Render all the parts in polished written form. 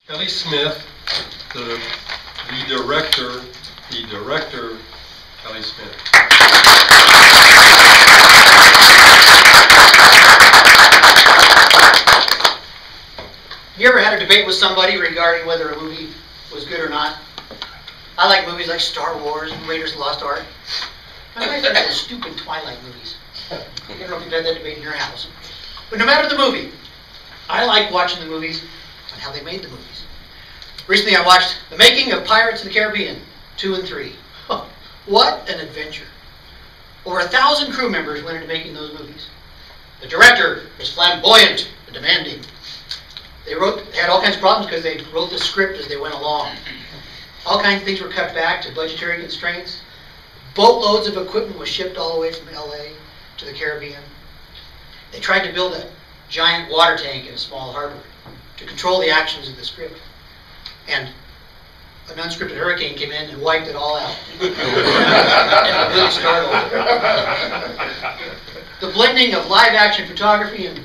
Kelly Smith, the director, Kelly Smith. Have you ever had a debate with somebody regarding whether a movie was good or not? I like movies like Star Wars and Raiders of the Lost Ark. My wife likes those stupid Twilight movies. I don't know if you've had that debate in your house. But no matter the movie, I like watching the movies and how they made the movies. Recently I watched The Making of Pirates of the Caribbean 2 and 3. What an adventure. Over 1,000 crew members went into making those movies. The director was flamboyant and demanding. They had all kinds of problems because they wrote the script as they went along. All kinds of things were cut back to budgetary constraints. Boatloads of equipment was shipped all the way from LA to the Caribbean. They tried to build a giant water tank in a small harbor to control the actions of the script. And an unscripted hurricane came in and wiped it all out. And really startled. The blending of live action photography and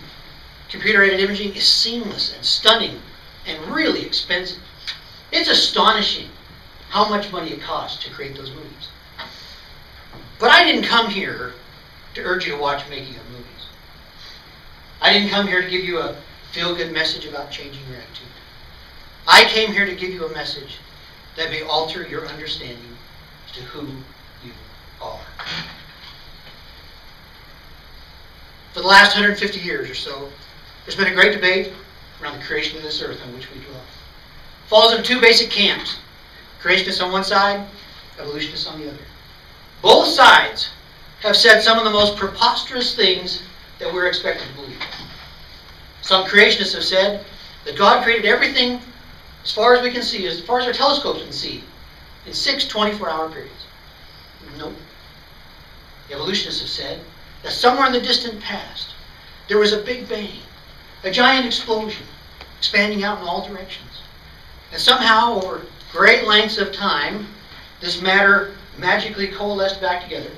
computer-aided imaging is seamless and stunning and really expensive. It's astonishing how much money it costs to create those movies. But I didn't come here to urge you to watch making of movies. I didn't come here to give you a feel-good message about changing your attitude. I came here to give you a message that may alter your understanding to who you are. For the last 150 years or so, there's been a great debate around the creation of this earth on which we dwell. It falls into two basic camps. Creationists on one side, evolutionists on the other. Both sides have said some of the most preposterous things that we're expected to believe. Some creationists have said that God created everything as far as we can see, as far as our telescopes can see, in 6 24-hour periods. Nope. The evolutionists have said that somewhere in the distant past, there was a big bang, a giant explosion, expanding out in all directions. And somehow, over great lengths of time, this matter magically coalesced back together,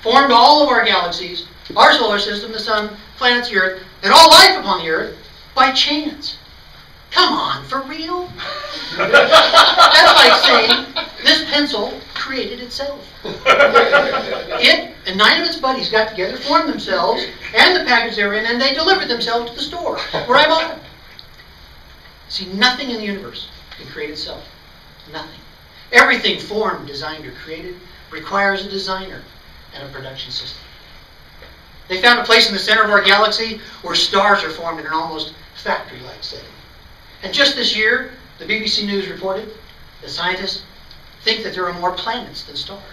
formed all of our galaxies, our solar system, the sun, planets, the earth, and all life upon the earth by chance. Come on, for real? That's like saying this pencil created itself. It and 9 of its buddies got together, formed themselves and the package they were in, and they delivered themselves to the store where I bought them. See, nothing in the universe can create itself. Nothing. Everything formed, designed, or created requires a designer and a production system. They found a place in the center of our galaxy where stars are formed in an almost factory-like setting. And just this year, the BBC News reported that scientists think that there are more planets than stars.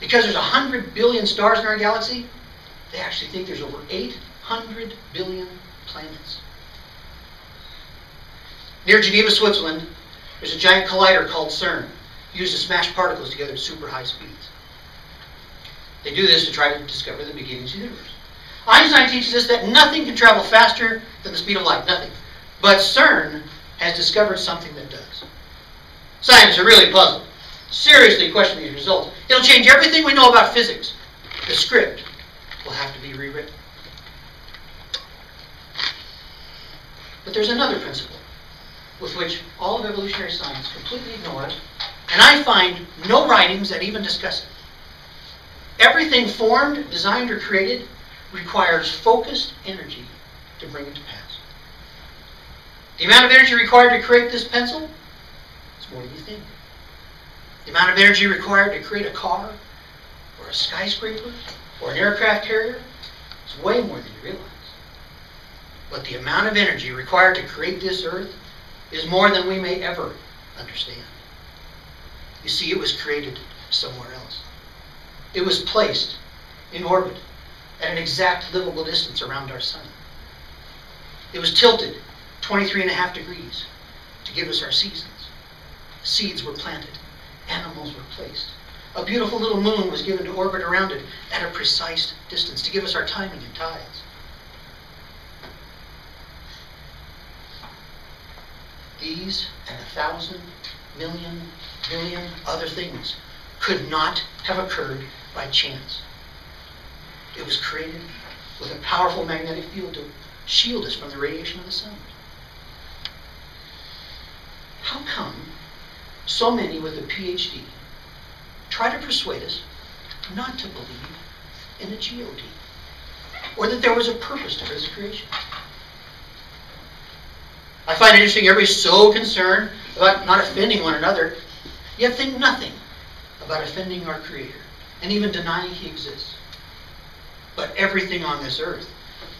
Because there's 100 billion stars in our galaxy, they actually think there's over 800 billion planets. Near Geneva, Switzerland, there's a giant collider called CERN, used to smash particles together at super high speeds. They do this to try to discover the beginnings of the universe. Einstein teaches us that nothing can travel faster than the speed of light, nothing. But CERN has discovered something that does. Scientists are really puzzled. Seriously question these results. It'll change everything we know about physics. The script will have to be rewritten. But there's another principle with which all of evolutionary science completely ignores, and I find no writings that even discuss it. Everything formed, designed, or created requires focused energy to bring it to pass. The amount of energy required to create this pencil is more than you think. The amount of energy required to create a car, or a skyscraper, or an aircraft carrier is way more than you realize. But the amount of energy required to create this earth is more than we may ever understand. You see, it was created somewhere else. It was placed in orbit at an exact livable distance around our sun. It was tilted 23.5 degrees to give us our seasons. Seeds were planted. Animals were placed. A beautiful little moon was given to orbit around it at a precise distance to give us our timing and tides. These and 1,000 million billion other things could not have occurred by chance. It was created with a powerful magnetic field to shield us from the radiation of the sun. How come so many with a PhD try to persuade us not to believe in a God, or that there was a purpose to His creation? I find it interesting, everybody's so concerned about not offending one another, yet think nothing about offending our Creator, and even denying He exists. But everything on this earth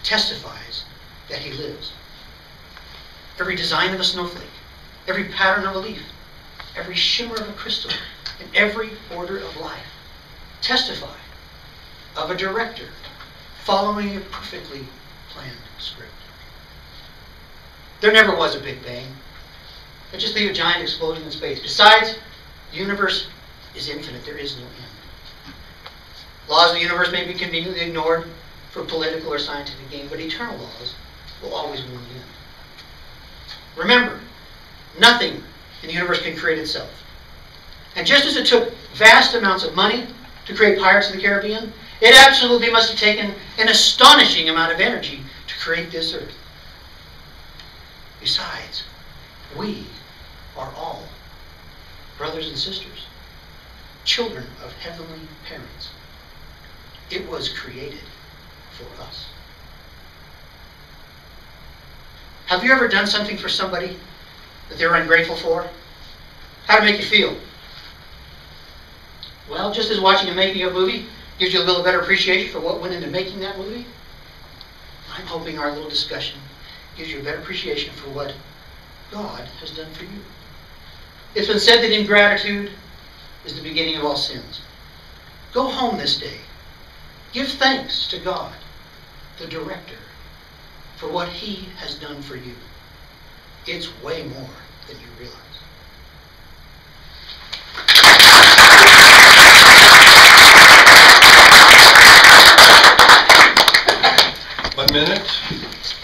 testifies that He lives. Every design of a snowflake, every pattern of a leaf, every shimmer of a crystal, and every order of life testify of a director following a perfectly planned script. There never was a Big Bang. Let's just leave a giant explosion in space. Besides, the universe is infinite. There is no end. Laws of the universe may be conveniently ignored for political or scientific gain, but eternal laws will always win in the end. Remember, nothing in the universe can create itself. And just as it took vast amounts of money to create Pirates of the Caribbean, it absolutely must have taken an astonishing amount of energy to create this earth. Besides, we are all brothers and sisters, children of heavenly parents. It was created for us. Have you ever done something for somebody that they were ungrateful for? How did it make you feel? Well, just as watching a making of a movie gives you a little better appreciation for what went into making that movie, I'm hoping our little discussion gives you a better appreciation for what God has done for you. It's been said that ingratitude is the beginning of all sins. Go home this day. Give thanks to God, the director, for what He has done for you. It's way more than you realize. 1 minute.